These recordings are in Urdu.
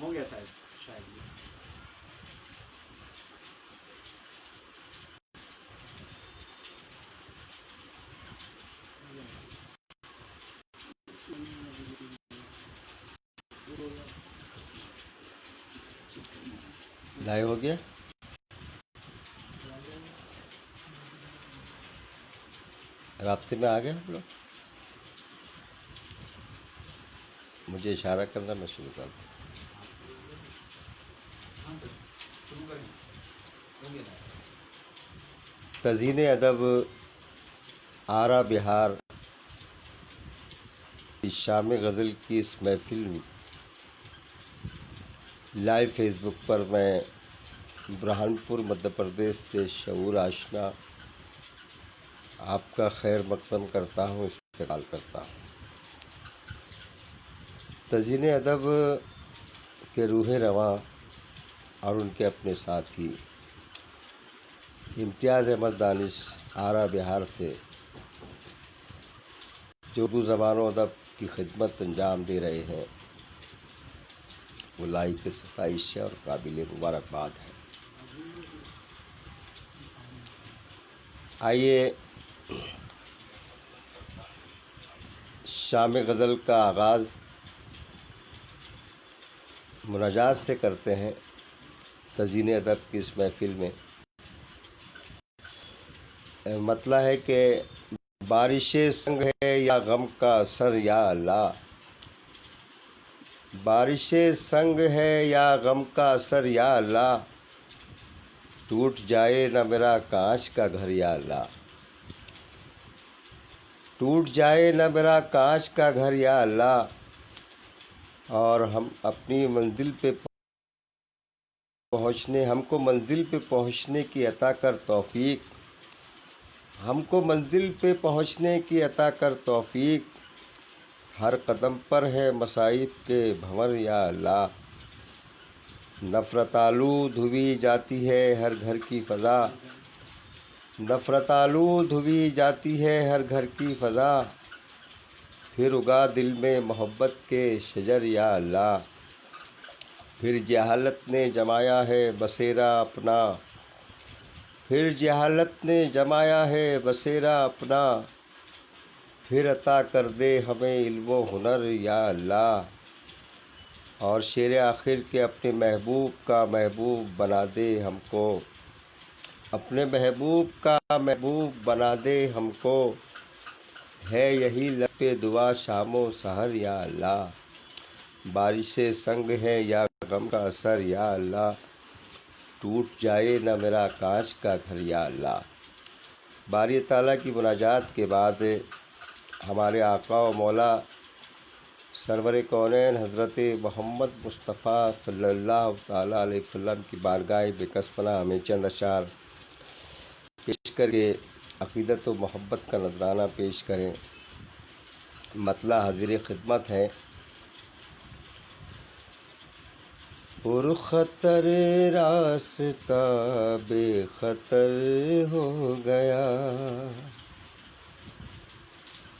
ہو گیا شاید شاید لائیو ہو گیا. رابطے میں آ گئے ہم لوگ. مجھے اشارہ کرنا، میں شروع کر دوں. شروع کریں. ہو گیا. تزئین ادب آرا بہار شام غزل کی اس محفل میں لائیو فیس بک پر میں برہانپور مدھیہ پردیش سے شعور آشنا آپ کا خیر مقدم کرتا ہوں، استقبال کرتا ہوں. تزئین ادب کے روح رواں اور ان کے اپنے ساتھی امتیاز احمد دانش آرا بہار سے جو اردو زبان و ادب کی خدمت انجام دے رہے ہیں، وہ لائق ستائش ہے اور قابل مبارکباد ہے. آئیے شام غزل کا آغاز مناجات سے کرتے ہیں. تزئین ادب کی اس محفل میں مطلع ہے کہ بارش سنگ ہے یا غم کا اثر یا اللہ، بارش سنگ ہے یا غم کا اثر یا اللہ، ٹوٹ جائے نہ میرا کانچ کا گھر یا اللہ، ٹوٹ جائے نہ میرا کانچ کا گھر یا اللہ، اور ہم کو منزل پہ پہنچنے کی عطا کر توفیق، ہم کو منزل پہ پہنچنے کی عطا کر توفیق، ہر قدم پر ہے مصائب کے بھنور یا اللہ، نفرت آلود ہوئی جاتی ہے ہر گھر کی فضا، نفرت آلود ہوئی جاتی ہے ہر گھر کی فضا، پھر اگا دل میں محبت کے شجر یا اللہ، پھر جہالت نے جمایا ہے بسیرا اپنا، پھر جہالت نے جمایا ہے بسیرا اپنا، پھر عطا کر دے ہمیں علم و ہنر یا اللہ، اور شیر آخر کے اپنے محبوب کا محبوب بنا دے ہم کو، اپنے محبوب کا محبوب بنا دے ہم کو، ہے یہی لب پہ دعا شام و سحر یا اللہ، بارش سنگ ہے یا غم کا اثر یا اللہ، ٹوٹ جائے نہ میرا کانچ کا گھر یا اللہ. باری تعالیٰ کی مناجات کے بعد ہمارے آقا و مولا سرور کونین حضرت محمد مصطفیٰ صلی اللہ تعالیٰ علیہ وسلم کی بارگاہ بکس پناہ ہمیں چند اشعار پیش کر کے عقیدت و محبت کا نذرانہ پیش کریں. مطلع حاضر خدمت ہے. پر خطر راستہ بے خطر ہو گیا،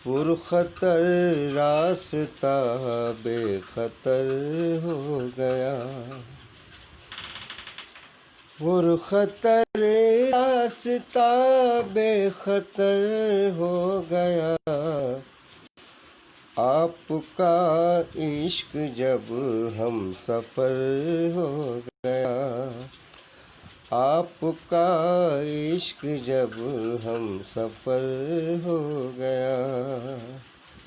پر خطر راستہ بے خطر ہو گیا، پر خطر راستہ بے خطر ہو گیا، آپ کا عشق جب ہم سفر ہو گیا، آپ کا عشق جب ہم سفر ہو گیا.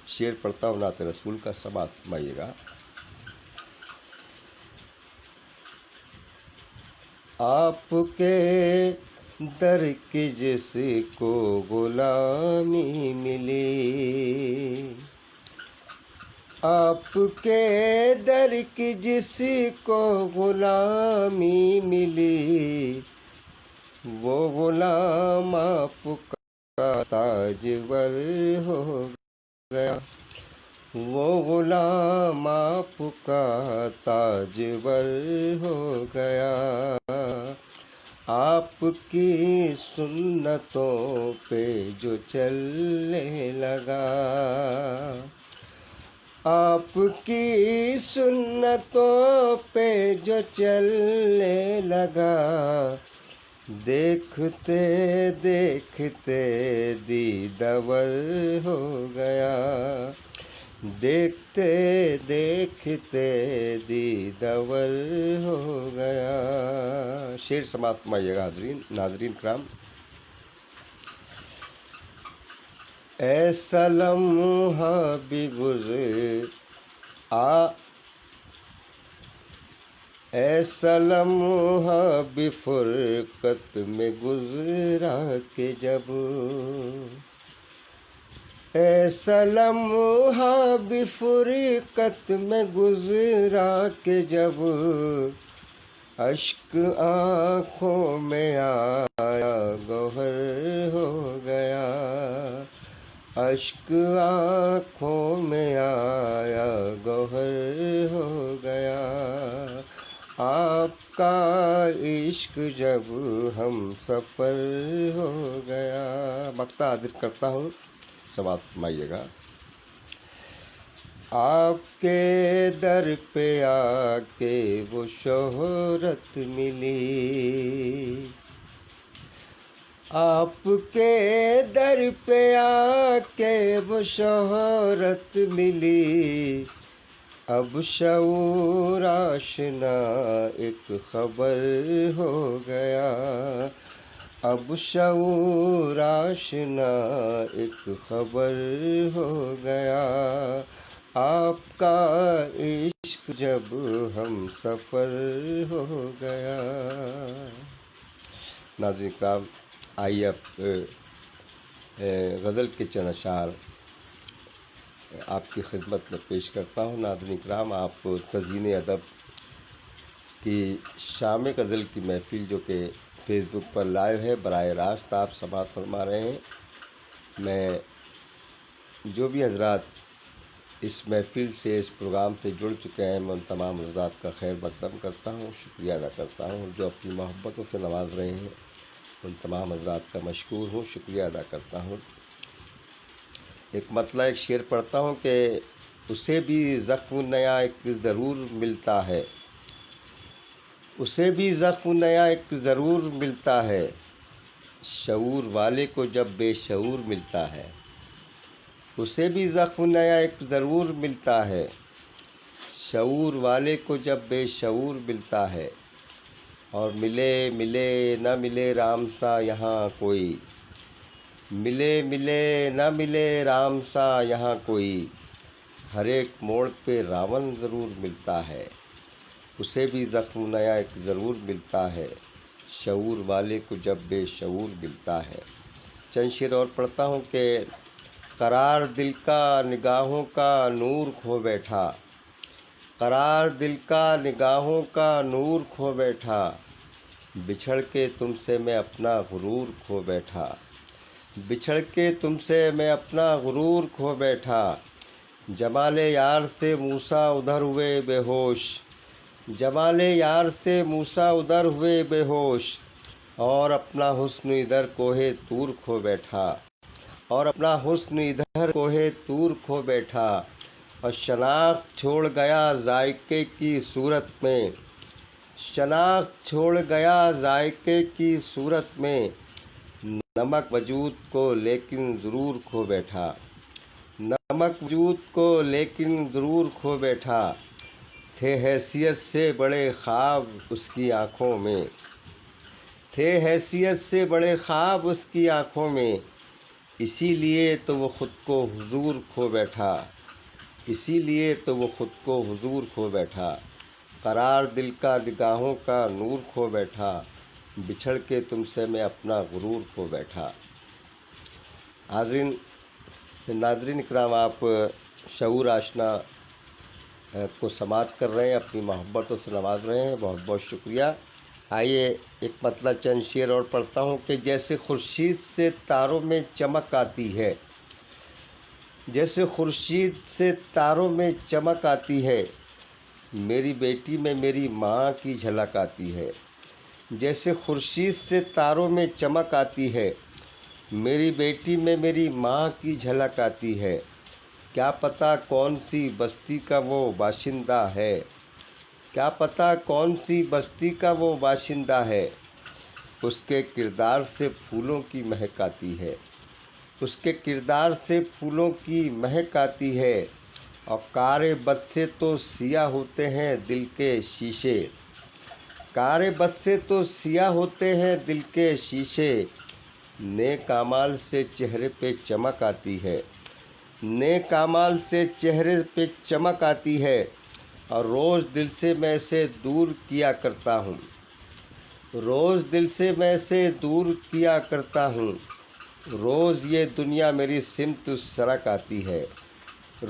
شعر پڑھتا ہوں، نعت رسول کا سماعت فرمائیے گا. آپ کے در کی جس کو غلامی ملی، آپ کے در کی جس کو غلامی ملی، وہ غلام آپ کا تاجور ہو گیا، وہ غلام آپ کا تاجور ہو گیا، آپ کی سنتوں پہ جو چلنے لگا، آپ کی سنتوں پہ جو چلنے لگا، دیکھتے دیکھتے دیدور ہو گیا، دیکھتے دیکھتے دیدور ہو گیا۔ شعر سماعت فرمائیے گا ناظرین کرام۔ ایسا لمحہ بھی ایسا لمحہ بھی فرقت میں گزرا کہ جب، ایسا لمحہ بھی فرقت میں گزرا کہ جب، اشک آنکھوں میں آیا گوہر ہو گیا، اشک آنکھوں میں آیا گوہر ہو گیا، آپ کا عشق جب ہم سفر ہو گیا۔ مقطع حاضر کرتا ہوں، سماعت فرمائیے گا۔ آپ کے در پہ آ کے وہ شہرت ملی، آپ کے در پہ آ کے وہ شہرت ملی، اب شعور آشنا ایک خبر ہو گیا، اب شعور آشنا ایک خبر ہو گیا، آپ کا عشق جب ہم سفر ہو گیا۔ ناظرین کرام، آئیے اب غزل کے چند اشعار آپ کی خدمت میں پیش کرتا ہوں۔ ناظرین کرام، آپ تزئین ادب کی شام غزل کی محفل جو کہ فیس بک پر لائیو ہے، براہ راست آپ سماعت فرما رہے ہیں۔ میں جو بھی حضرات اس محفل سے، اس پروگرام سے جڑ چکے ہیں، میں ان تمام حضرات کا خیر مقدم کرتا ہوں، شکریہ ادا کرتا ہوں۔ جو اپنی محبتوں سے نواز رہے ہیں، ان تمام حضرات کا مشکور ہوں، شکریہ ادا کرتا ہوں۔ ایک مطلع ایک شعر پڑھتا ہوں کہ اسے بھی زخم نیا ایک ضرور ملتا ہے، اسے بھی زخم نیا ایک ضرور ملتا ہے، شعور والے کو جب بے شعور ملتا ہے، اسے بھی زخم نیا ایک ضرور ملتا ہے، شعور والے کو جب بے شعور ملتا ہے، اور ملے ملے نہ ملے رام سا یہاں کوئی، ملے ملے نہ ملے رام سا یہاں کوئی، ہر ایک موڑ پہ راون ضرور ملتا ہے، اسے بھی زخم نیا ایک ضرور ملتا ہے، شعور والے کو جب بے شعور ملتا ہے۔ چند شعر اور پڑھتا ہوں کہ قرار دل کا نگاہوں کا نور کھو بیٹھا، قرار دل کا نگاہوں کا نور کھو بیٹھا، بچھڑ کے تم سے میں اپنا غرور کھو بیٹھا، بچھڑ کے تم سے میں اپنا غرور کھو بیٹھا، جمال یار سے موسیٰ ادھر ہوئے بے ہوش، جمال یار سے موسیٰ ادھر ہوئے بے ہوش، اور اپنا حسن ادھر کوہ طور کھو بیٹھا، اور اپنا حسن ادھر کوہ طور کھو بیٹھا، اور شناخت چھوڑ گیا ذائقے کی صورت میں، شناخت چھوڑ گیا ذائقے کی صورت میں، نمک وجود کو لیکن ضرور کھو بیٹھا، نمک وجود کو لیکن ضرور کھو بیٹھا، تھے حیثیت سے بڑے خواب اس کی آنکھوں میں، تھے حیثیت سے بڑے خواب اس کی آنکھوں میں، اسی لیے تو وہ خود کو حضور کھو بیٹھا، اسی لیے تو وہ خود کو حضور کھو بیٹھا، قرار دل کا نگاہوں کا نور کھو بیٹھا، بچھڑ کے تم سے میں اپنا غرور کھو بیٹھا۔ ناظرین اکرام، آپ شعور آشنا کو سماعت کر رہے ہیں، اپنی محبتوں سے نواز رہے ہیں، بہت بہت شکریہ۔ آئیے ایک مطلع چند شعر اور پڑھتا ہوں کہ جیسے خورشید سے تاروں میں چمک آتی ہے، جیسے خورشید سے تاروں میں چمک آتی ہے، میری بیٹی میں میری ماں کی جھلک آتی ہے، جیسے خورشید سے تاروں میں چمک آتی ہے، میری بیٹی میں میری ماں کی جھلک آتی ہے، کیا پتہ کون سی بستی کا وہ باشندہ ہے، کیا پتہ کون سی بستی کا وہ باشندہ ہے، اس کے کردار سے پھولوں کی مہک آتی ہے، اس کے کردار سے پھولوں کی مہک آتی ہے، اور کار بد سے تو سیاہ ہوتے ہیں دل کے شیشے، کار بد سے تو سیاہ ہوتے ہیں دل کے شیشے، نیک اعمال سے چہرے پہ چمک آتی ہے، نیک اعمال سے چہرے پہ چمک آتی ہے، اور روز دل سے میں اسے دور کیا کرتا ہوں، روز دل سے میں اسے دور کیا کرتا ہوں، روز یہ دنیا میری سمت سرک آتی ہے،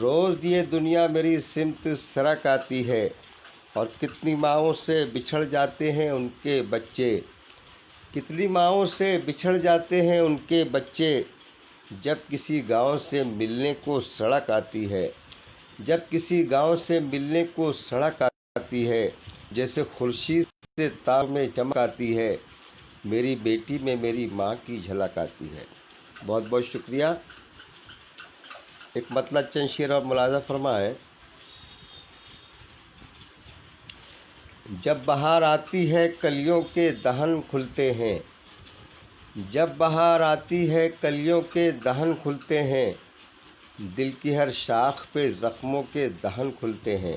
روز یہ دنیا میری سمت سرک آتی ہے، اور کتنی ماؤں سے بچھڑ جاتے ہیں ان کے بچے، کتنی ماؤں سے بچھڑ جاتے ہیں ان کے بچے، جب کسی گاؤں سے ملنے کو سڑک آتی ہے، جب کسی گاؤں سے ملنے کو سڑک آتی ہے، جیسے خورشید سے تار میں چمک آتی ہے، میری بیٹی میں میری ماں کی جھلک آتی ہے۔ بہت بہت شکریہ۔ ایک مطلب چند شعر اور ملاحظہ فرمائیں۔ جب بہار آتی ہے کلیوں کے دہن کھلتے ہیں، جب بہار آتی ہے کلیوں کے دہن کھلتے ہیں، دل کی ہر شاخ پہ زخموں کے دہن کھلتے ہیں،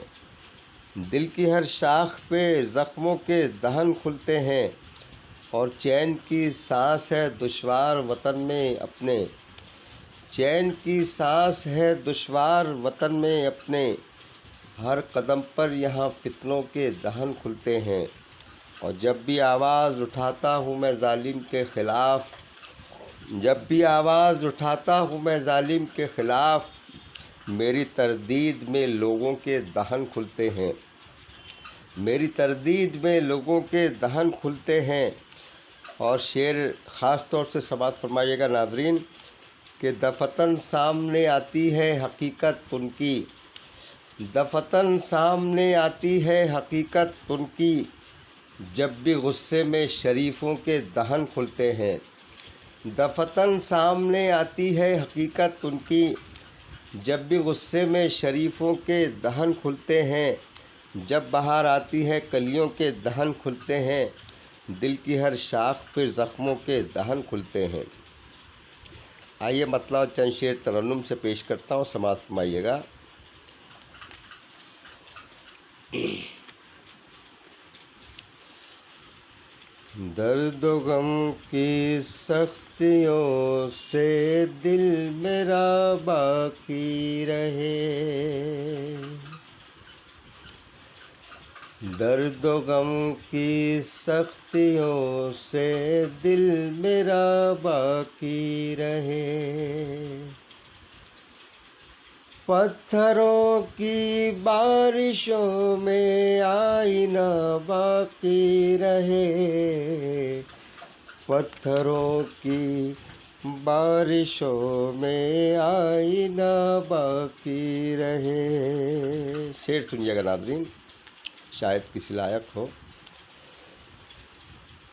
دل کی ہر شاخ پہ زخموں کے دہن کھلتے ہیں، اور چین کی سانس ہے دشوار وطن میں اپنے، چین کی سانس ہے دشوار وطن میں اپنے، ہر قدم پر یہاں فتنوں کے دہن کھلتے ہیں، اور جب بھی آواز اٹھاتا ہوں میں ظالم کے خلاف، جب بھی آواز اٹھاتا ہوں میں ظالم کے خلاف، میری تردید میں لوگوں کے دہن کھلتے ہیں، میری تردید میں لوگوں کے دہن کھلتے ہیں۔ اور شعر خاص طور سے سماعت فرمائیے گا ناظرین کہ دفتن سامنے آتی ہے حقیقت ان کی، دفتن سامنے آتی ہے حقیقت ان کی، جب بھی غصے میں شریفوں کے دہن کھلتے ہیں، دفتن سامنے آتی ہے حقیقت ان کی، جب بھی غصے میں شریفوں کے دہن کھلتے ہیں، جب بہار آتی ہے کلیوں کے دہن کھلتے ہیں، دل کی ہر شاخ پہ زخموں کے دہن کھلتے ہیں۔ آئیے مطلب چند شعر ترنم سے پیش کرتا ہوں، سماعت فرمائیے گا۔ درد و غم کی سختیوں سے دل میرا باقی رہے، درد و غم کی سختیوں سے دل میرا باقی رہے، پتھروں کی بارشوں میں آئینہ باقی رہے، پتھروں کی بارشوں میں آئینہ باقی رہے۔ شعر سنیے گا ناظرین، شاید کسی لائق ہو۔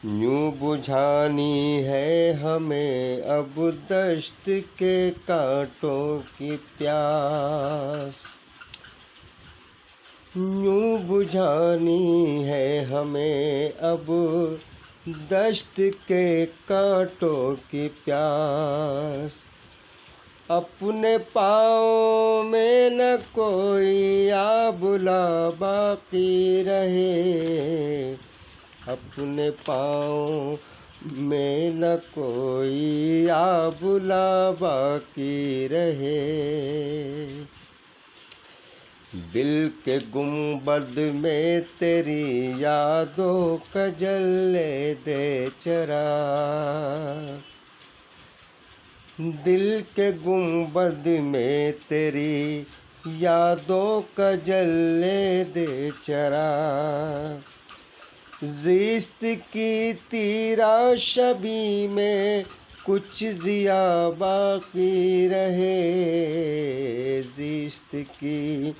یوں بجھانی ہے ہمیں اب دشت کے کانٹوں کی پیاس، یوں بجھانی ہے ہمیں اب دشت کے کانٹوں کی پیاس، اپنے پاؤں میں نہ کوئی آبلہ باقی رہے، اپنے پاؤں میں نہ کوئی آبلہ باقی رہے، دل کے گنبد میں تیری یادوں کا جلے دے چراغ، دل کے گنبد میں تیری یادوں کا جلے دے چراغ، زیست کی تیرا شبی میں کچھ ضیا باقی رہے، زیست کی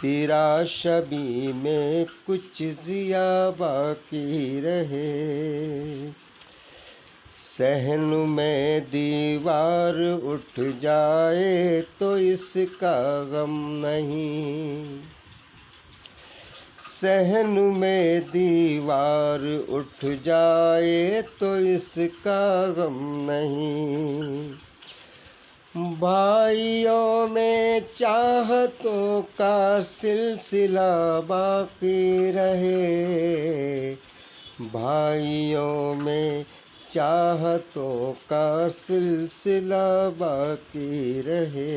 تیرا شبی میں کچھ ضیا باقی رہے، صحن میں دیوار اٹھ جائے تو اس کا غم نہیں، صحن میں دیوار اٹھ جائے تو اس کا غم نہیں، بھائیوں میں چاہتوں کا سلسلہ باقی رہے، بھائیوں میں چاہتوں کا سلسلہ باقی رہے،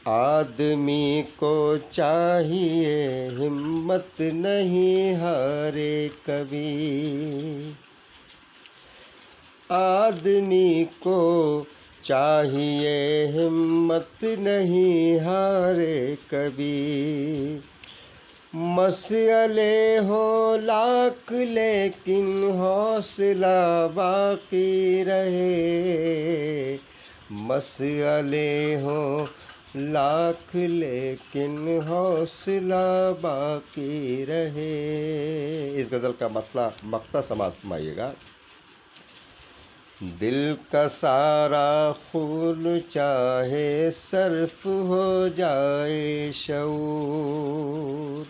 آدمی کو چاہیے ہمت نہیں ہارے کبھی، آدمی کو چاہیے ہمت نہیں ہارے کبھی، مسئلے ہو لاکھ لیکن حوصلہ باقی رہے، مسئلے ہو لاکھ لیکن حوصلہ باقی رہے۔ اس غزل کا مقطع سماعت فرمائیے گا۔ دل کا سارا خون چاہے صرف ہو جائے شعور،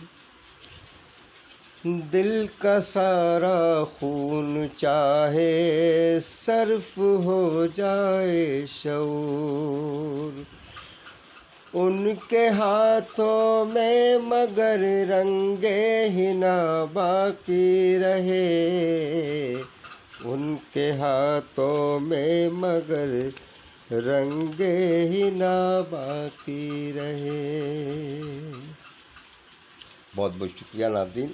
دل کا سارا خون چاہے صرف ہو جائے شعور، ان کے ہاتھوں میں مگر رنگے حنا باقی رہے، ان کے ہاتھوں میں مگر رنگے حنا باقی رہے۔ بہت بہت شکریہ ناظرین،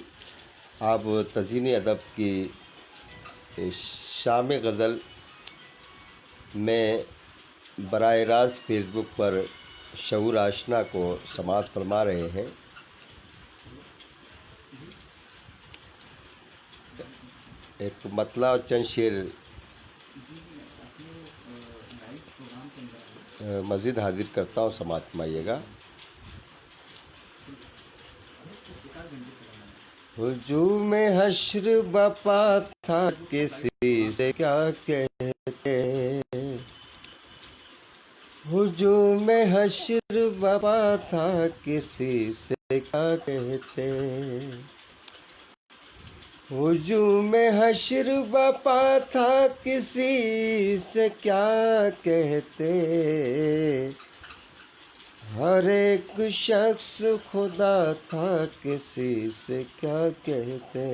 آپ تزئین ادب کی شام غزل میں براہ راست فیس بک پر شعور آشنا کو سماعت فرما رہے ہیں۔ ایک مطلع اور چند شعر مزید حاضر کرتا ہوں، سماعت فرمائیے گا۔ ہجوم حشر بپا تھا کسی سے کیا کہتے، ہجوم حشر بپا تھا کسی سے کیا کہتے، ہجوم حشر بپا تھا کسی سے کیا کہتے، ہر ایک شخص خدا تھا کسی سے کیا کہتے،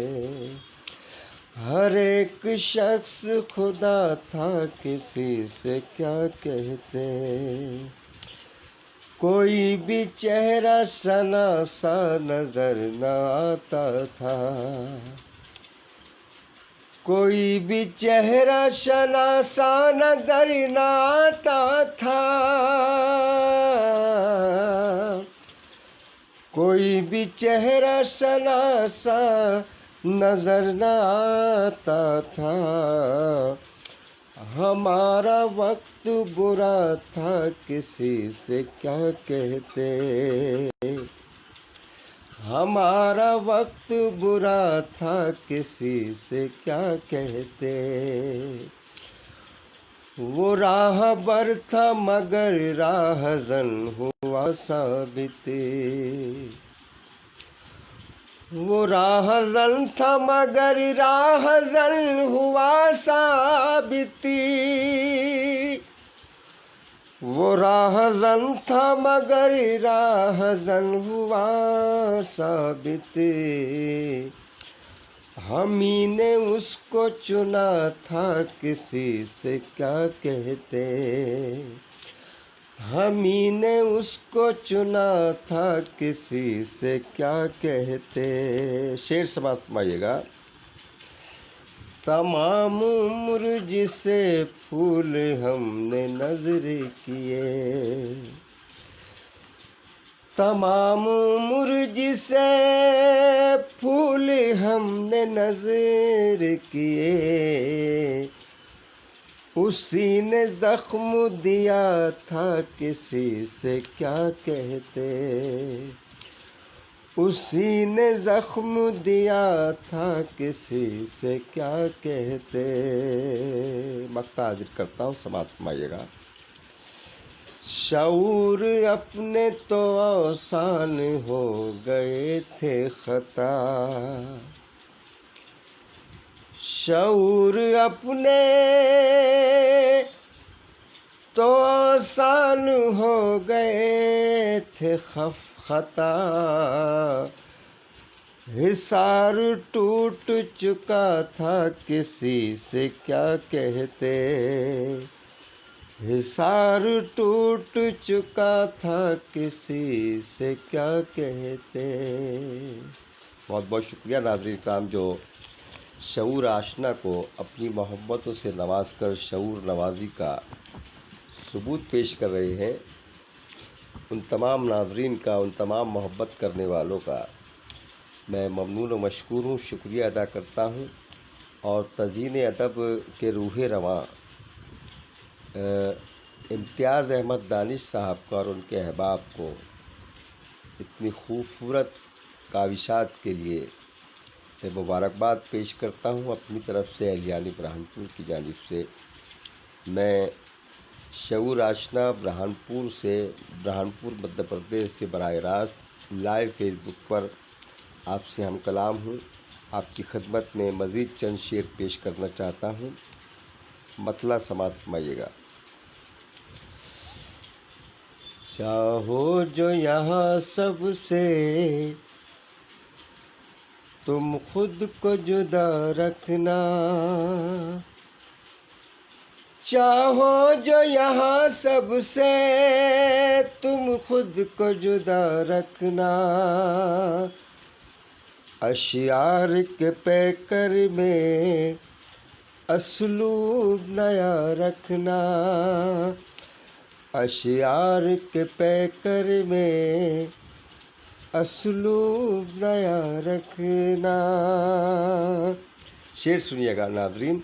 ہر ایک شخص خدا تھا کسی سے کیا کہتے، کوئی بھی چہرہ ثنا سا نظر نہ آتا تھا، کوئی بھی چہرہ شناسا نظر نہ آتا تھا، کوئی بھی چہرہ شناسا نظر نہ آتا تھا، ہمارا وقت برا تھا کسی سے کیا کہتے، ہمارا وقت برا تھا کسی سے کیا کہتے، وہ راہ بر تھا مگر راہزن ہوا ثابت، وہ راہزن تھا مگر راہزن ہوا ثابت، وہ راہزن تھا مگر راہزن ہوا ثابت، ہمیں نے اس کو چنا تھا کسی سے کیا کہتے، ہمیں نے اس کو چنا تھا کسی سے کیا کہتے۔ شعر سماعت فرمائیے گا۔ تمام عمر جسے پھول ہم نے نظر کیے، تمام عمر جسے پھول ہم نے نظر کیے، اسی نے زخم دیا تھا کسی سے کیا کہتے، اسی نے زخم دیا تھا کسی سے کیا کہتے. مقطع حاضر کرتا ہوں، سماعت فرمائیے گا. شعور اپنے تو آسان ہو گئے تھے خطا، شعور اپنے تو آسان ہو گئے تھے خطا، حصار ٹوٹ چکا تھا کسی سے کیا کہتے، حصار ٹوٹ چکا تھا کسی سے کیا کہتے. بہت بہت شکریہ ناظرین کرام جو شعور آشنا کو اپنی محبتوں سے نواز کر شعور نوازی کا ثبوت پیش کر رہے ہیں. ان تمام ناظرین کا، ان تمام محبت کرنے والوں کا میں ممنون و مشکور ہوں، شکریہ ادا کرتا ہوں. اور تزئین ادب کے روح رواں امتیاز احمد دانش صاحب کو اور ان کے احباب کو اتنی خوبصورت کاوشات کے لیے میں مبارکباد پیش کرتا ہوں اپنی طرف سے، اہلیان برہانپور کی جانب سے. میں شعور آشنا برہانپور مدھیہ پردیش سے براہ راست لائیو فیس بک پر آپ سے ہم کلام ہوں. آپ کی خدمت میں مزید چند شعر پیش کرنا چاہتا ہوں. مطلع سماعت فرمائیے گا. چاہو جو یہاں سب سے تم خود کو جدا رکھنا، چاہو جو یہاں سب سے تم خود کو جدا رکھنا، اشعار کے پیکر میں اسلوب نیا رکھنا، اشعار کے پیکر میں اسلوب نیا رکھنا. شعر سنیے گا ناظرین.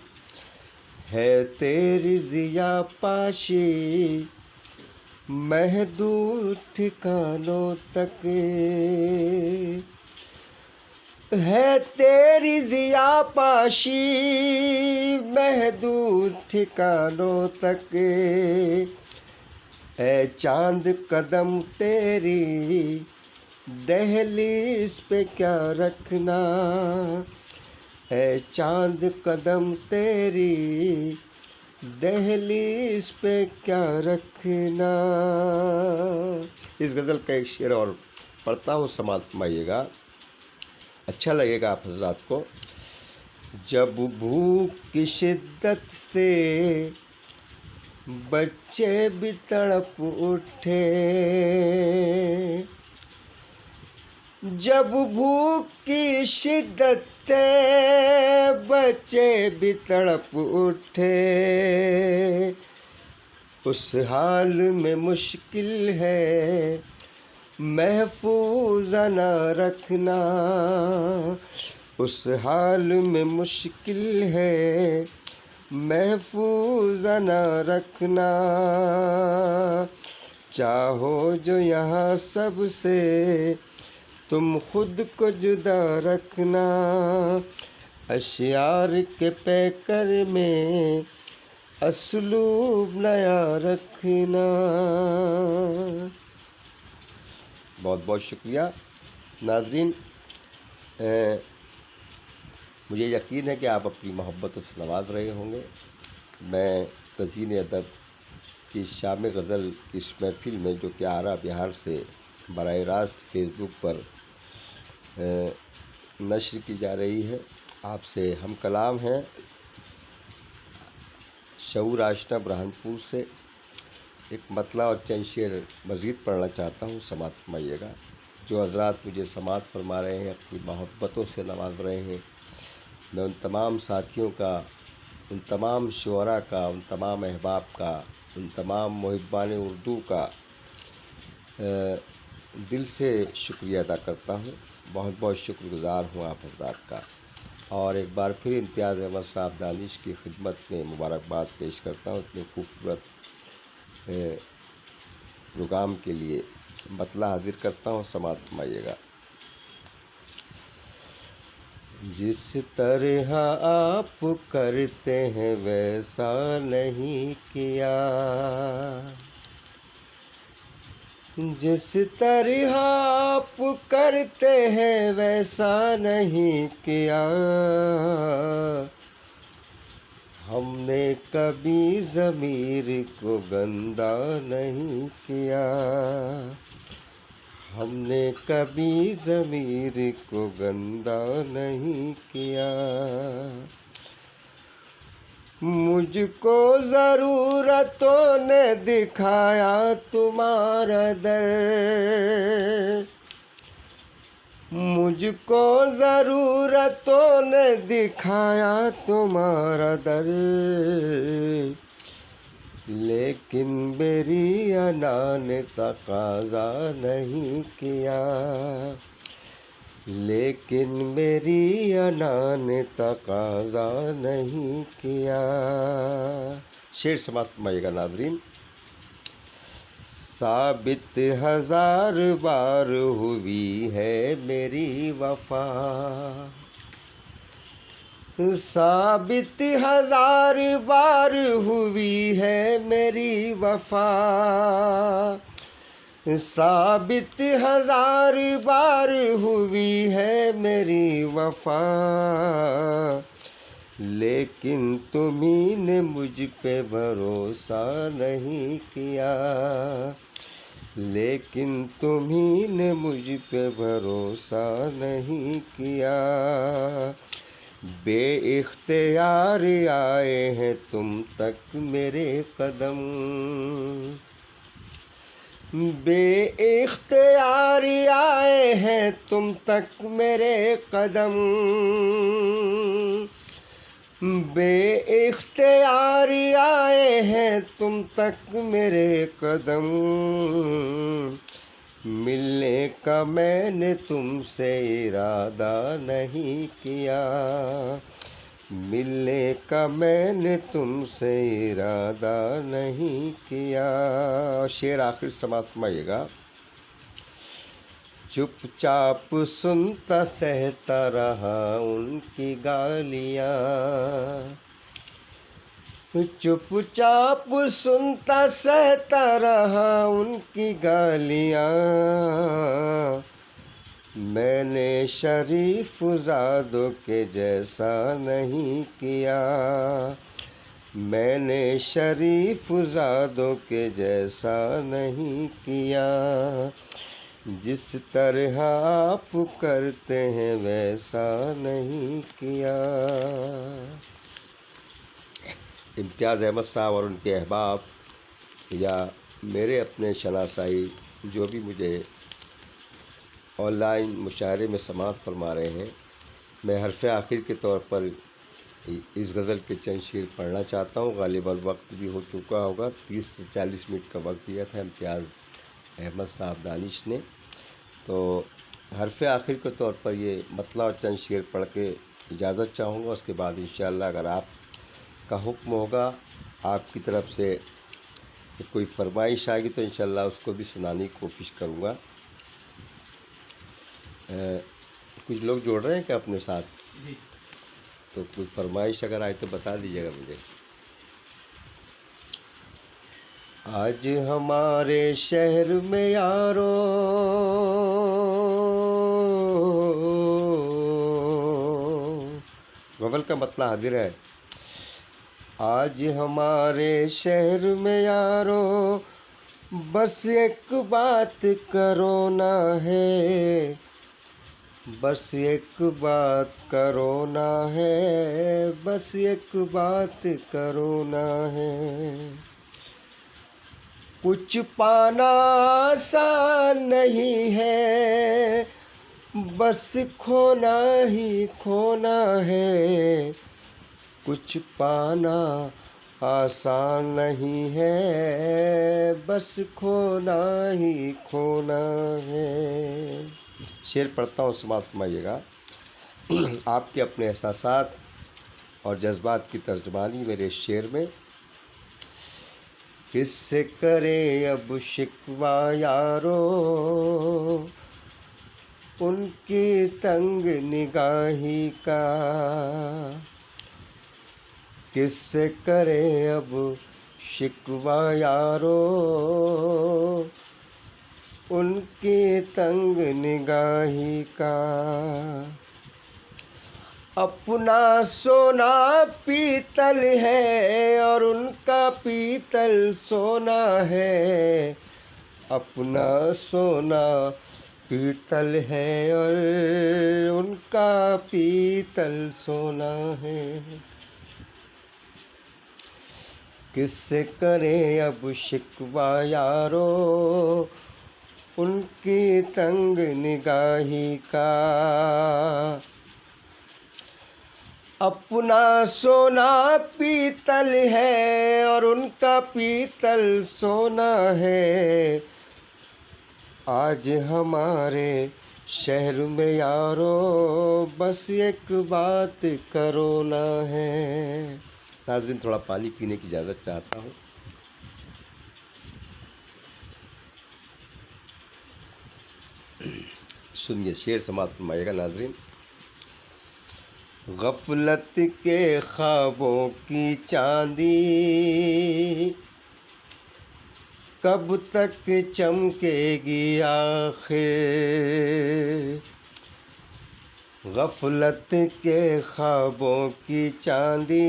ہے تیری ضیا پاشی محدود ٹھکانوں تک، ہے تیری ضیا پاشی محدود ٹھکانوں تک، اے چاند قدم تیری دہلیز پہ کیا رکھنا، اے چاند قدم تیری دہلیز پہ کیا رکھنا. اس غزل کا ایک شعر اور پڑھتا ہوں، سماعت فرمائیے گا، اچھا لگے گا آپ حضرات کو. جب بھوک کی شدت سے بچے بھی تڑپ اٹھے، جب بھوک کی شدت سے بچے بھی تڑپ اٹھے، اس حال میں مشکل ہے محفوظ نہ رکھنا، اس حال میں مشکل ہے محفوظ نہ رکھنا، چاہو جو یہاں سب سے تم خود کو جدا رکھنا، اشعار کے پیکر میں اسلوب نیا رکھنا. بہت بہت شکریہ ناظرین. مجھے یقین ہے کہ آپ اپنی محبتوں سے نواز رہے ہوں گے. میں تزئین ادب کی شام غزل کی اس محفل میں جو کہ آرا بہار سے براہ راست فیس بک پر نشر کی جا رہی ہے، آپ سے ہم کلام ہیں شعور آشنا برہانپور سے. ایک مطلع اور چند شعر مزید پڑھنا چاہتا ہوں، سماعت فرمائیے گا. جو حضرات مجھے سماعت فرما رہے ہیں، اپنی محبتوں سے نواز رہے ہیں، میں ان تمام ساتھیوں کا، ان تمام شعراء کا، ان تمام احباب کا، ان تمام محبان اردو کا دل سے شکریہ ادا کرتا ہوں. بہت بہت شکر گزار ہوں آپ حضرات کا. اور ایک بار پھر امتیاز احمد صاحب دانش کی خدمت میں مبارکباد پیش کرتا ہوں اتنے خوبصورت پروگرام کے لیے. مطلع حاضر کرتا ہوں، سماعت فرمائیے گا. جس طرح آپ کرتے ہیں ویسا نہیں کیا، جس طرح آپ کرتے ہیں ویسا نہیں کیا، ہم نے کبھی ضمیر کو گندا نہیں کیا، ہم نے کبھی ضمیر کو گندا نہیں کیا، مجھ کو ضرورتوں نے دکھایا تمہارا در، مجھ کو ضرورتوں نے دکھایا تمہارا در، لیکن میری انا نے تقاضا نہیں کیا، لیکن میری انا نے تقاضا نہیں کیا۔ شعر سماعت فرمائیے گا ناظرین۔ ثابت 1000 بار ہوئی ہے میری وفا، ثابت 1000 بار ہوئی ہے میری وفا، ثابت 1000 بار ہوئی ہے میری وفا، لیکن تمہیں نے مجھ پہ بھروسہ نہیں کیا، لیکن تمہیں نے مجھ پہ بھروسہ نہیں کیا، بے اختیار آئے ہیں تم تک میرے قدم، بے اختیار آئے ہیں تم تک میرے قدم، بے اختیار آئے ہیں تم تک میرے قدم، ملنے کا میں نے تم سے ارادہ نہیں کیا، ملنے کا میں نے تم سے ارادہ نہیں کیا۔ شعر آخر سماعت فرمائیے گا۔ چپ چاپ سنتا سہتا رہا ان کی گالیاں، چپ چاپ سنتا سہتا رہا ان کی گالیاں، میں نے شریف زادوں کے جیسا نہیں کیا، میں نے شریف زادوں کے جیسا نہیں کیا، جس طرح آپ کرتے ہیں ویسا نہیں کیا۔ امتیاز احمد صاحب اور ان کے احباب یا میرے اپنے شناسائی جو بھی مجھے آن لائن مشاعرے میں سماعت فرما رہے ہیں، میں حرف آخر کے طور پر اس غزل کے چند شعر پڑھنا چاہتا ہوں۔ غالباً وقت بھی ہو چکا ہوگا، 30 سے 40 منٹ کا وقت دیا تھا امتیاز احمد صاحب دانش نے، تو حرف آخر کے طور پر یہ مطلع اور چند شعر پڑھ کے اجازت چاہوں گا۔ اس کے بعد انشاءاللہ اگر آپ کا حکم ہوگا، آپ کی طرف سے کوئی فرمائش آئے گی تو انشاءاللہ اس کو بھی سنانے کی کوشش کروں گا۔ کچھ لوگ جوڑ رہے ہیں کہ اپنے ساتھ؟ جی، تو کوئی فرمائش اگر آئے تو بتا دیجیے گا مجھے۔ آج ہمارے شہر میں یارو غزل کا مطلع حاضر ہے۔ آج ہمارے شہر میں یارو بس ایک بات کرونا ہے، بس ایک بات کرونا ہے، بس ایک بات کرونا ہے، کچھ پانا آسان نہیں ہے، بس کھونا ہی کھونا ہے، کچھ پانا آسان نہیں ہے، بس کھونا ہی کھونا ہے۔ شعر پڑھتا ہوں، سماعت فرمائیے گا۔ آپ کے اپنے احساسات اور جذبات کی ترجمانی میرے شعر میں۔ کس سے کرے اب شکوہ یارو، ان کی تنگ نگاہی کا کس سے کرے اب شکوہ یارو، ان کی تنگ نگاہی کا۔ اپنا سونا پیتل ہے اور ان کا پیتل سونا ہے، اپنا سونا پیتل ہے اور ان کا پیتل سونا ہے۔ کس سے کرے اب شکوہ یارو، ان کی تنگ نگاہی کا۔ اپنا سونا پیتل ہے اور ان کا پیتل سونا ہے، آج ہمارے شہر میں یارو بس ایک بات کرونا ہے۔ ناظرین تھوڑا پانی پینے کی اجازت چاہتا ہوں۔ سنیے، شعر سماعت فرمائیے گا ناظرین۔ غفلت کے خوابوں کی چاندی کب تک چمکے گی آخر، غفلت کے خوابوں کی چاندی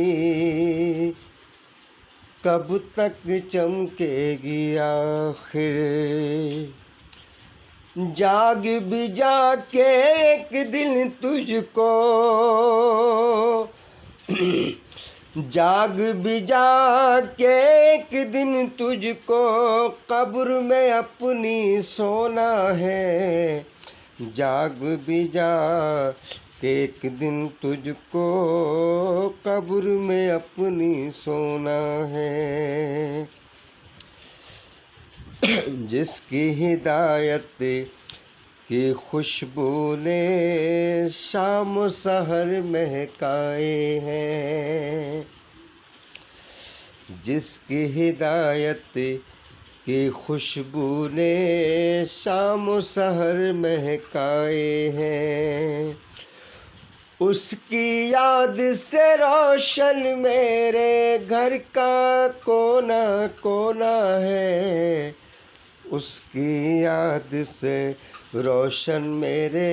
کب تک چمکے گی آخر، جاگ بھی جا کے ایک دن تجھ کو، جاگ بھی جا کے ایک دن تجھ کو قبر میں اپنی سونا ہے، جاگ بھی جا کہ ایک دن تجھ کو قبر میں اپنی سونا ہے۔ جس کی ہدایت کی خوشبو نے شام و سحر مہکائے ہیں، جس کی ہدایت کی خوشبو نے شام و سحر مہکائے ہیں، اس کی یاد سے روشن میرے گھر کا کونا کونا ہے، اس کی یاد سے روشن میرے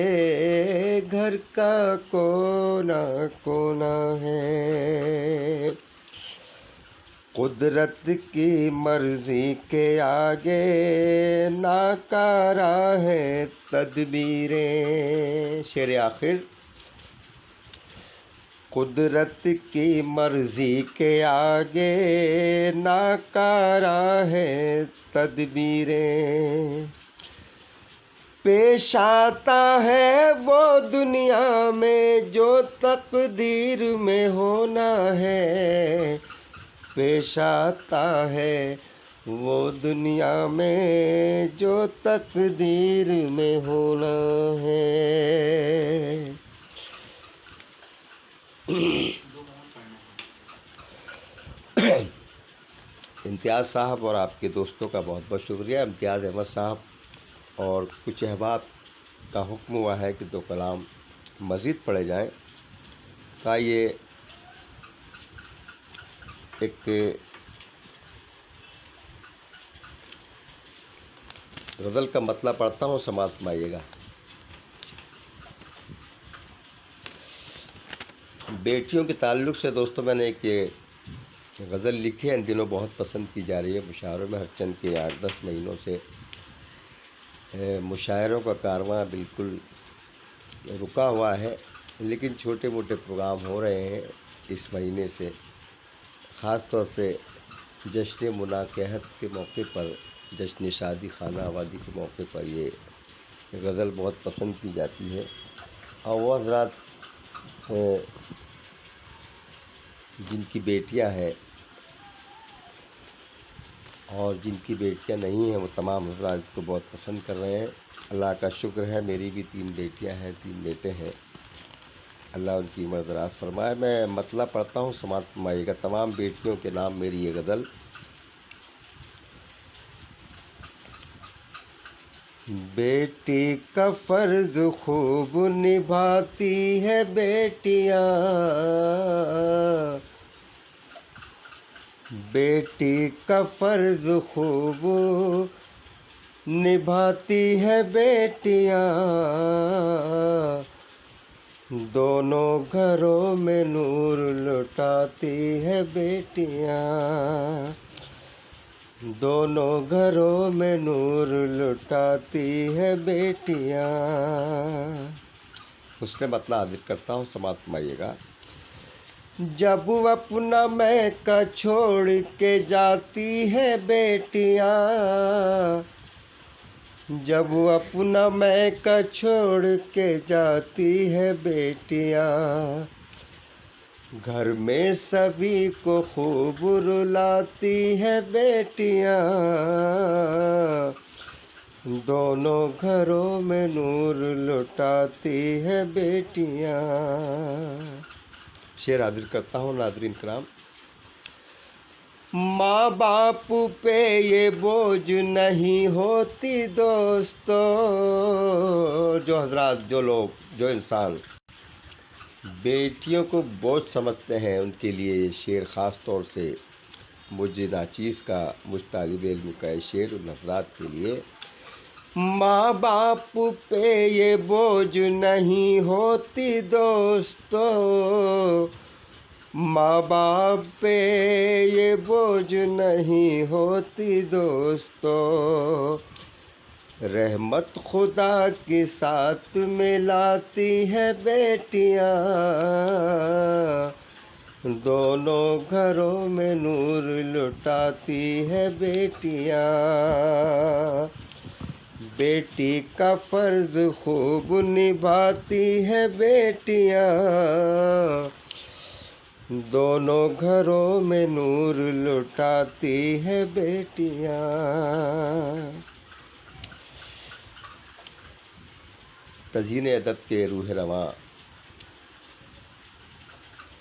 گھر کا کونا کونا ہے۔ قدرت کی مرضی کے آگے ناکارہ ہے تدبیریں۔ شعر آخر۔ قدرت کی مرضی کے آگے ناکارہ ہے تدبیریں، پیش آتا ہے وہ دنیا میں جو تقدیر میں ہونا ہے، پیش آتا ہے وہ دنیا میں جو تقدیر میں ہونا ہے۔ امتیاز صاحب اور آپ کے دوستوں کا بہت بہت شکریہ۔ امتیاز احمد صاحب اور کچھ احباب کا حکم ہوا ہے کہ 2 کلام مزید پڑھے جائیں، تو آئیے ایک غزل کا مطلب پڑھتا ہوں، سماعت فرمائیے گا۔ بیٹیوں کے تعلق سے دوستوں میں نے ایک غزل لکھی ہے، ان دنوں بہت پسند کی جا رہی ہے مشاعروں میں۔ ہر چند کے 8-10 مہینوں سے مشاعروں کا کارواں بالکل رکا ہوا ہے، لیکن چھوٹے موٹے پروگرام ہو رہے ہیں اس مہینے سے، خاص طور پہ جشن مناکحت کے موقع پر، جشن شادی خانہ آبادی کے موقع پر یہ غزل بہت پسند کی جاتی ہے۔ اور وہ حضرات جن کی بیٹیاں ہیں اور جن کی بیٹیاں نہیں ہیں، وہ تمام حضرات اس کو بہت پسند کر رہے ہیں۔ اللہ کا شکر ہے، میری بھی 3 بیٹیاں ہیں، 3 بیٹے ہیں، اللہ ان کی عمر دراز فرمائے۔ میں مطلب پڑھتا ہوں، سماعت فرمائیے گا۔ تمام بیٹیوں کے نام میری یہ غزل۔ بیٹی کا فرض خوب نبھاتی ہے بیٹیاں، بیٹی کا فرض خوب نبھاتی ہے بیٹیاں، دونوں گھروں میں نور لٹاتی ہے بیٹیاں، دونوں گھروں میں نور لٹاتی ہے بیٹیاں۔ اس نے مطلب حاضر کرتا ہوں، سماعت فرمائیے گا۔ جب اپنا میکہ چھوڑ کے جاتی ہے بیٹیاں، جب اپنا میکہ چھوڑ کے جاتی ہے بیٹیاں، گھر میں سبھی کو خوب رلاتی ہے بیٹیاں، دونوں گھروں میں نور لٹاتی ہے بیٹیاں۔ شعر حاضر کرتا ہوں ناظرین کرام۔ ماں باپ پہ یہ بوجھ نہیں ہوتی دوستو، جو حضرات، جو انسان بیٹیوں کو بوجھ سمجھتے ہیں، ان کے لیے یہ شعر خاص طور سے مجھ ناچیز کا، مجھ طالب علم کا یہ شعر ان حضرات کے لیے۔ ماں باپ پہ یہ بوجھ نہیں ہوتی دوستو، ماں باپ پہ یہ بوجھ نہیں ہوتی دوستو، رحمت خدا کی ساتھ ملاتی ہے بیٹیاں، دونوں گھروں میں نور لٹاتی ہے بیٹیاں، بیٹی کا فرض خوب نبھاتی ہے بیٹیاں، دونوں گھروں میں نور لٹاتی ہے بیٹیاں۔ تزئین ادب کے روح رواں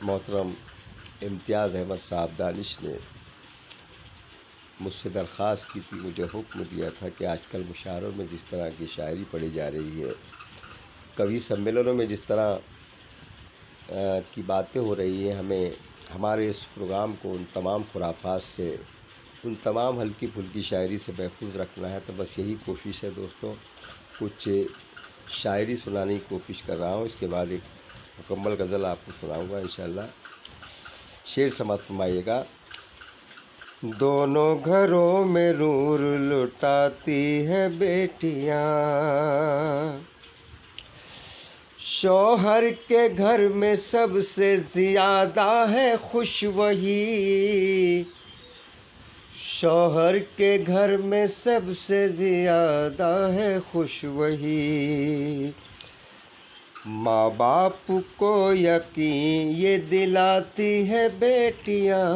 محترم امتیاز احمد صاحب دانش نے مجھ سے درخواست کی تھی، مجھے حکم دیا تھا کہ آج کل مشاعروں میں جس طرح کی شاعری پڑھی جا رہی ہے، کوی سمیلنوں میں جس طرح کی باتیں ہو رہی ہیں، ہمیں ہمارے اس پروگرام کو ان تمام خرافات سے، ان تمام ہلکی پھلکی شاعری سے محفوظ رکھنا ہے۔ تو بس یہی کوشش ہے دوستوں، کچھ شاعری سنانے کی کوشش کر رہا ہوں، اس کے بعد ایک مکمل غزل آپ کو سناؤں گا انشاءاللہ۔ شعر سماعت فرمائیے گا۔ دونوں گھروں میں نور لٹاتی ہے بیٹیاں، شوہر کے گھر میں سب سے زیادہ ہے خوش وہی، شوہر کے گھر میں سب سے زیادہ ہے خوش وہی، ماں باپ کو یقین یہ دلاتی ہے بیٹیاں،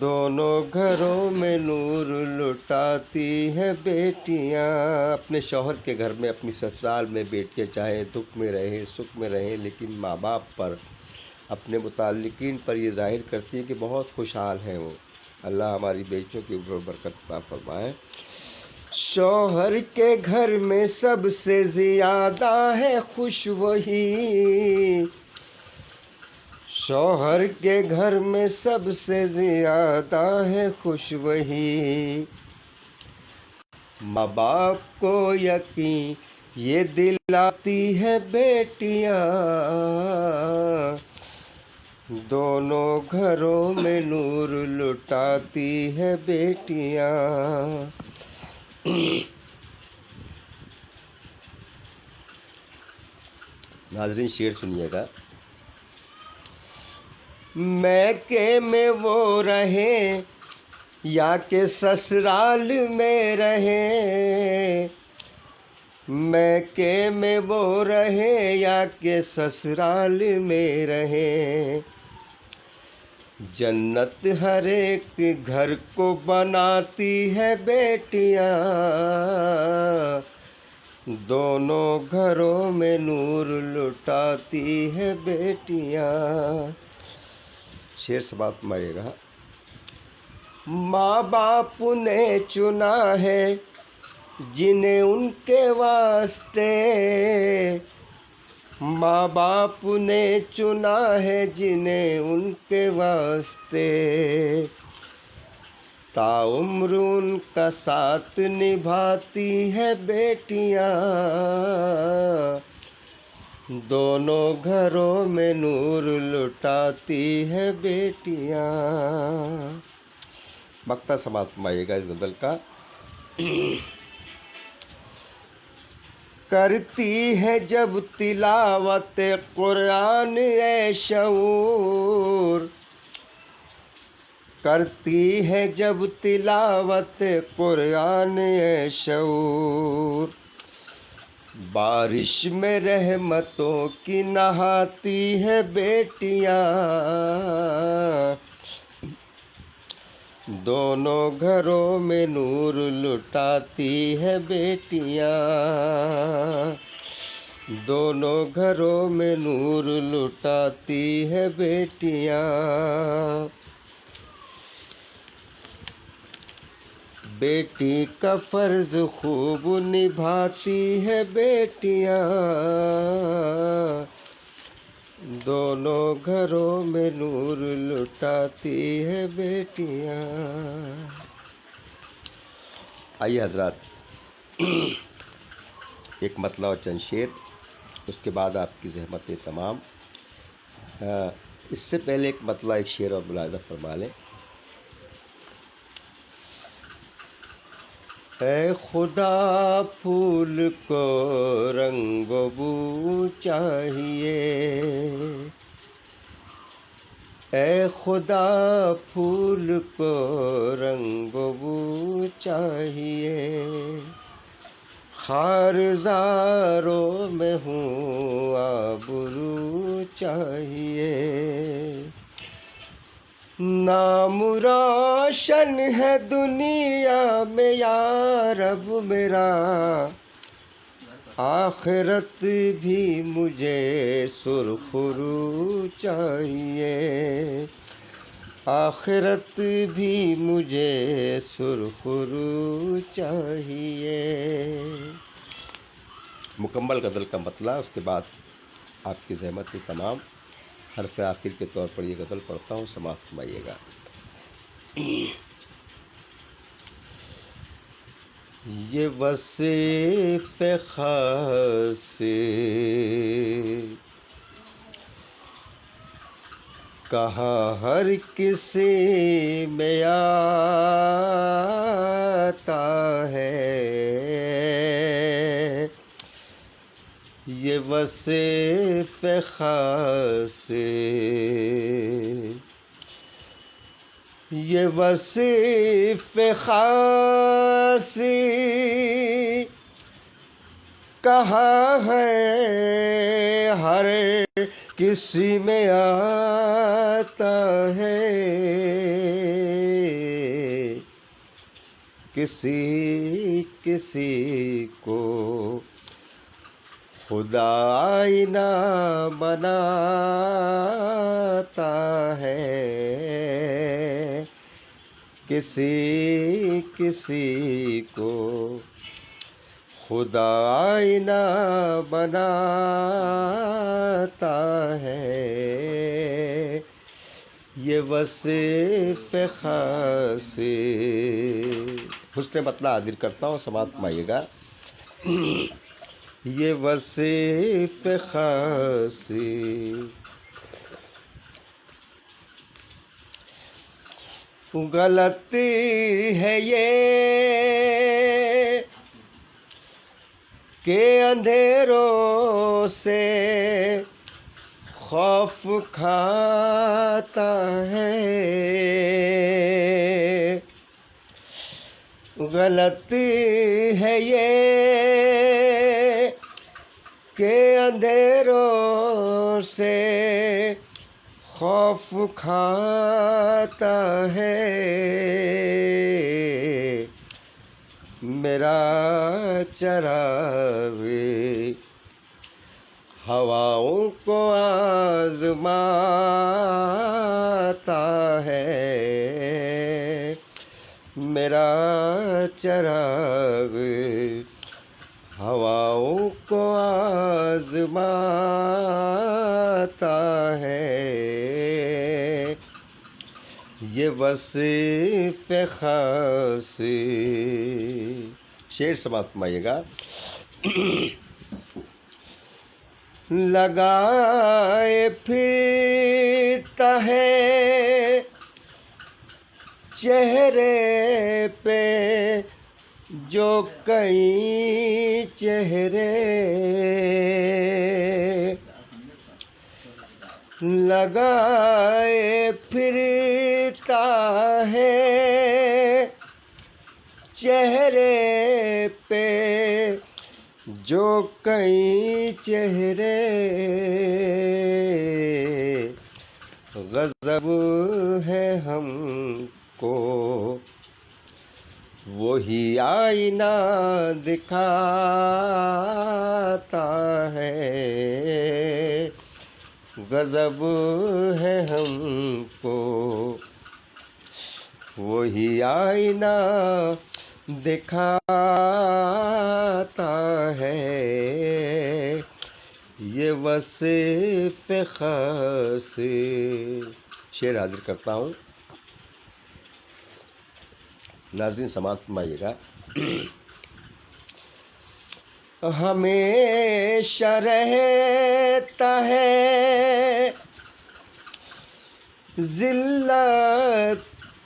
دونوں گھروں میں نور لٹاتی ہے بیٹیاں۔ اپنے شوہر کے گھر میں، اپنی سسرال میں بیٹیاں چاہے دکھ میں رہیں، سکھ میں رہیں، لیکن ماں باپ پر، اپنے متعلقین پر یہ ظاہر کرتی ہے کہ بہت خوشحال ہیں وہ۔ اللہ ہماری بیٹیوں کی اوپر برکت عطا فرمائے۔ شوہر کے گھر میں سب سے زیادہ ہے خوش وہی، شوہر کے گھر میں سب سے زیادہ ہے خوش وہی، ماں باپ کو یقین یہ دلاتی ہے بیٹیاں، دونوں گھروں میں نور لٹاتی ہے بیٹیاں۔ ناظرین شعر سنیے گا۔ میکے میں وہ رہیں یا کہ سسرال میں رہیں، میکے میں وہ رہیں یا کہ سسرال میں رہیں، جنت ہر ایک گھر کو بناتی ہے بیٹیاں، دونوں گھروں میں نور لٹاتی ہے بیٹیاں۔ شعر سماعت فرمائیے گا۔ ماں باپ نے چنا ہے جنہیں ان کے واسطے، ماں باپ نے چنا ہے جنہیں ان کے واسطے، تاعمر ان کا ساتھ نبھاتی ہے بیٹیاں، دونوں گھروں میں نور لٹاتی ہے بیٹیاں۔ مقطع سماعت فرمائیے گا اس غزل کا۔ کرتی ہے جب تلاوت قرآن اے شعور، کرتی ہے جب تلاوت قرآن اے شعور، بارش میں رحمتوں کی نہاتی ہے بیٹیاں، دونوں گھروں میں نور لٹاتی ہے بیٹیاں، دونوں گھروں میں نور لٹاتی ہے بیٹیاں۔ بیٹی کا فرض خوب نبھاتی ہے بیٹیاں، دونوں گھروں میں نور لٹاتی ہے بیٹیاں۔ آئیے حضرات، ایک مطلع اور چند شعر، اس کے بعد آپ کی زحمتیں تمام۔ اس سے پہلے ایک مطلع ایک شعر اور ملاحظہ فرما لیں۔ اے خدا پھول کو رنگ و بو چاہیے، اے خدا پھول کو رنگ و بو چاہیے، خارزاروں میں ہوں آبرو چاہیے، نام روشن ہے دنیا میں یا رب میرا، آخرت بھی مجھے سرخ رو چاہیے، آخرت بھی مجھے سرخ رو چاہیے۔ مکمل غزل کا مطلع، اس کے بعد آپ کی زحمت کی تمام۔ حرف آخر کے طور پر یہ غزل پڑھتا ہوں، سماعت فرمائیے گا۔ یہ وصف خاص کہاں ہر کسی میں آتا ہے، یہ وصف خاص، یہ وصف خاص کہاں ہے ہر کسی میں آتا ہے، کسی کسی کو خدا آئینہ بناتا ہے، کسی کسی کو خدا آئینہ بناتا ہے، یہ وصف خاص۔ حسن مطلع حاضر کرتا ہوں، سماعت فرمائیے گا۔ یہ وصف خاص غلطی ہے یہ کہ اندھیروں سے خوف کھاتا ہے، غلطی ہے یہ کہ اندھیروں سے خوف کھاتا ہے، میرا چراغ ہواؤں کو آزماتا ہے، میرا چراغ ہواؤں کو آزماتا ہے، یہ وصف خاص. شعر سماعت فرمائیے گا. لگائے پھرتا ہے چہرے پہ جو کئی چہرے، لگائے پھرتا ہے چہرے پہ جو کئی چہرے، غضب ہے ہم کو وہی آئینہ دکھاتا ہے، غضب ہے ہم کو وہی آئینہ دکھاتا ہے، یہ وصف خاص. شعر حاضر کرتا ہوں. ناظرین سماعت فرمائیے گا. ہمیشہ رہتا ہے ذلت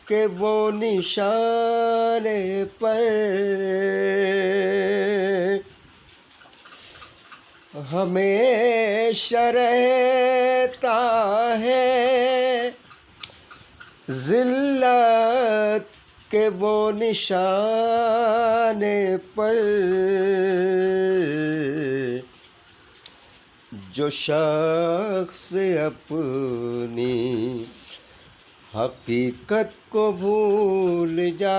کے وہ نشان پر، ہمیشہ رہتا ہے ذلت کے وہ نشان پر، جو شخص اپنی حقیقت کو بھول جاتا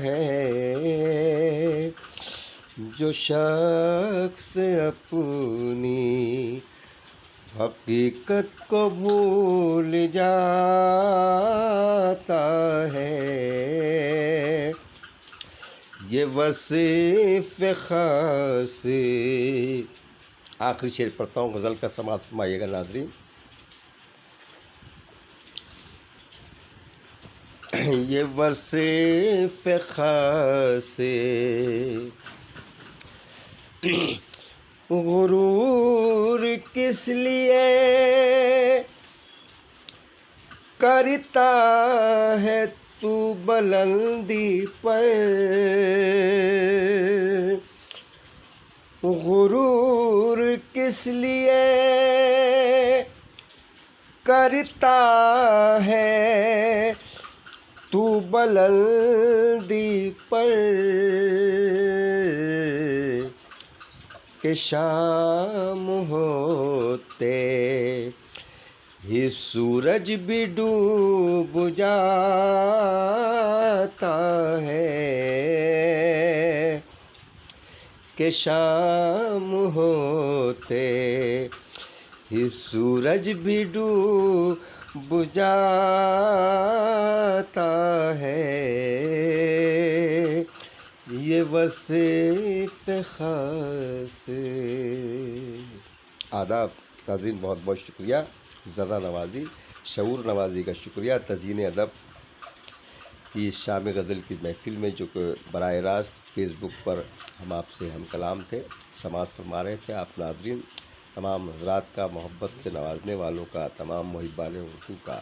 ہے، جو شخص اپنی حقیقت کو بھول جاتا ہے، یہ وصف خاص. آخری شعر پڑھتا ہوں، غزل کا سماعت فرمائیے گا ناظرین. یہ وصف خاص. غرور کس لیے کرتا ہے تو بلندی پر، غرور کس لیے کرتا ہے تو بلندی پر، کہ شام ہوتے ہی سورج بھی ڈوب جاتا ہے، کہ شام ہوتے ہی سورج بھی ڈوب جاتا ہے، یہ وصف خاص. آداب. ناظرین بہت بہت شکریہ. ذرہ نوازی، شعور نوازی کا شکریہ. تزئین ادب کی شام غزل کی محفل میں جو کہ براہ راست فیس بک پر ہم آپ سے ہم کلام تھے، سماعت فرما رہے تھے. آپ ناظرین تمام حضرات کا، محبت سے نوازنے والوں کا، تمام محبان اردو کا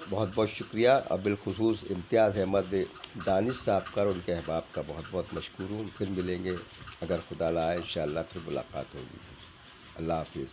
بہت بہت شکریہ. اور بالخصوص امتیاز احمد دانش صاحب کا اور ان کے احباب کا بہت بہت مشکور ہوں. پھر ملیں گے اگر خدا لائے انشاءاللہ، پھر ملاقات ہوگی. اللہ حافظ.